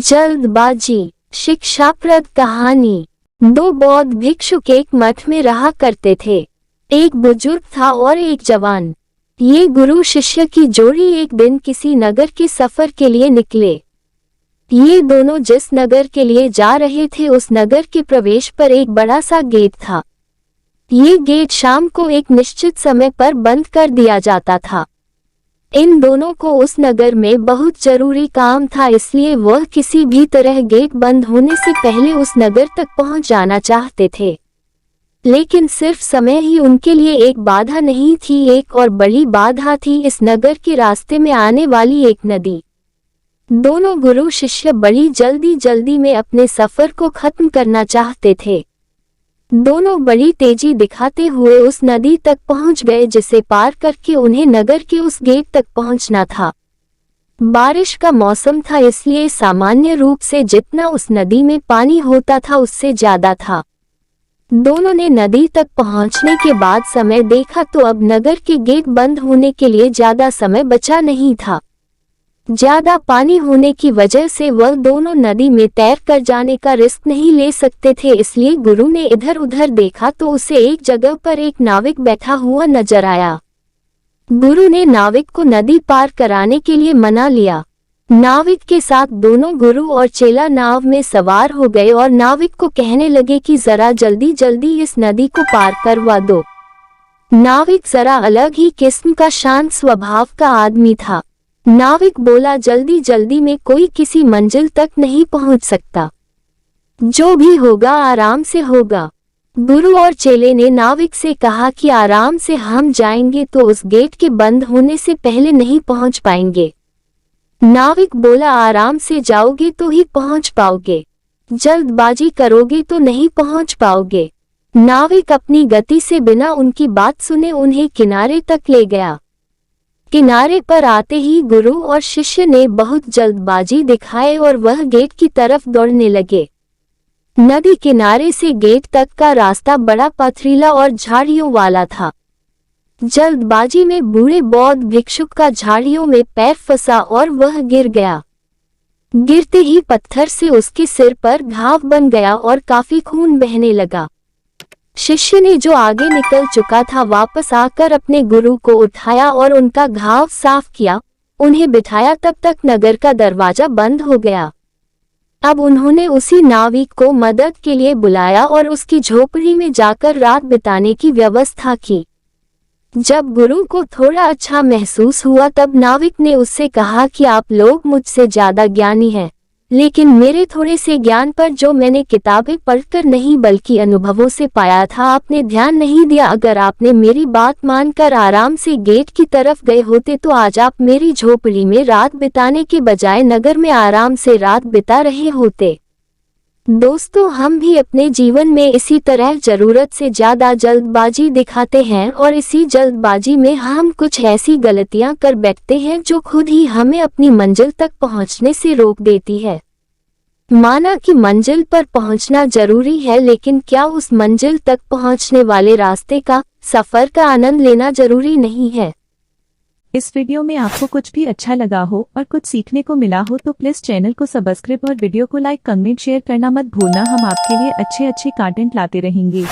जल्दबाजी। शिक्षाप्रद कहानी। दो बौद्ध भिक्षुक एक मठ में रहा करते थे। एक बुजुर्ग था और एक जवान। ये गुरु शिष्य की जोड़ी एक दिन किसी नगर के सफर के लिए निकले। ये दोनों जिस नगर के लिए जा रहे थे उस नगर के प्रवेश पर एक बड़ा सा गेट था। ये गेट शाम को एक निश्चित समय पर बंद कर दिया जाता था। इन दोनों को उस नगर में बहुत जरूरी काम था, इसलिए वह किसी भी तरह गेट बंद होने से पहले उस नगर तक पहुंच जाना चाहते थे। लेकिन सिर्फ समय ही उनके लिए एक बाधा नहीं थी, एक और बड़ी बाधा थी इस नगर के रास्ते में आने वाली एक नदी। दोनों गुरु शिष्य बड़ी जल्दी में अपने सफर को खत्म करना चाहते थे। दोनों बड़ी तेजी दिखाते हुए उस नदी तक पहुंच गए, जिसे पार करके उन्हें नगर के उस गेट तक पहुंचना था। बारिश का मौसम था, इसलिए सामान्य रूप से जितना उस नदी में पानी होता था उससे ज्यादा था। दोनों ने नदी तक पहुंचने के बाद समय देखा तो अब नगर के गेट बंद होने के लिए ज्यादा समय बचा नहीं था। ज्यादा पानी होने की वजह से वह दोनों नदी में तैर कर जाने का रिस्क नहीं ले सकते थे, इसलिए गुरु ने इधर उधर देखा तो उसे एक जगह पर एक नाविक बैठा हुआ नजर आया। गुरु ने नाविक को नदी पार कराने के लिए मना लिया। नाविक के साथ दोनों गुरु और चेला नाव में सवार हो गए और नाविक को कहने लगे कि जरा जल्दी इस नदी को पार करवा दो। नाविक जरा अलग ही किस्म का शांत स्वभाव का आदमी था। नाविक बोला, जल्दी में कोई किसी मंजिल तक नहीं पहुंच सकता, जो भी होगा आराम से होगा। गुरु और चेले ने नाविक से कहा कि आराम से हम जाएंगे तो उस गेट के बंद होने से पहले नहीं पहुंच पाएंगे। नाविक बोला, आराम से जाओगे तो ही पहुंच पाओगे, जल्दबाजी करोगे तो नहीं पहुंच पाओगे। नाविक अपनी गति से बिना उनकी बात सुने उन्हें किनारे तक ले गया। किनारे पर आते ही गुरु और शिष्य ने बहुत जल्दबाजी दिखाए और वह गेट की तरफ दौड़ने लगे। नदी किनारे से गेट तक का रास्ता बड़ा पथरीला और झाड़ियों वाला था। जल्दबाजी में बूढ़े बौद्ध भिक्षुक का झाड़ियों में पैर फंसा और वह गिर गया। गिरते ही पत्थर से उसके सिर पर घाव बन गया और काफी खून बहने लगा। शिष्य ने जो आगे निकल चुका था वापस आकर अपने गुरु को उठाया और उनका घाव साफ किया, उन्हें बिठाया। तब तक नगर का दरवाजा बंद हो गया। अब उन्होंने उसी नाविक को मदद के लिए बुलाया और उसकी झोपड़ी में जाकर रात बिताने की व्यवस्था की। जब गुरु को थोड़ा अच्छा महसूस हुआ तब नाविक ने उससे कहा कि आप लोग मुझसे ज्यादा ज्ञानी हैं, लेकिन मेरे थोड़े से ज्ञान पर जो मैंने किताबें पढ़कर नहीं बल्कि अनुभवों से पाया था आपने ध्यान नहीं दिया। अगर आपने मेरी बात मानकर आराम से गेट की तरफ गए होते तो आज आप मेरी झोपड़ी में रात बिताने के बजाय नगर में आराम से रात बिता रहे होते। दोस्तों, हम भी अपने जीवन में इसी तरह जरूरत से ज्यादा जल्दबाजी दिखाते हैं और इसी जल्दबाजी में हम कुछ ऐसी गलतियां कर बैठते हैं जो खुद ही हमें अपनी मंजिल तक पहुंचने से रोक देती है। माना कि मंजिल पर पहुंचना जरूरी है, लेकिन क्या उस मंजिल तक पहुंचने वाले रास्ते का, सफर का आनंद लेना जरूरी नहीं है? इस वीडियो में आपको कुछ भी अच्छा लगा हो और कुछ सीखने को मिला हो तो प्लीज चैनल को सब्सक्राइब और वीडियो को लाइक, कमेंट, शेयर करना मत भूलना। हम आपके लिए अच्छे कंटेंट लाते रहेंगे।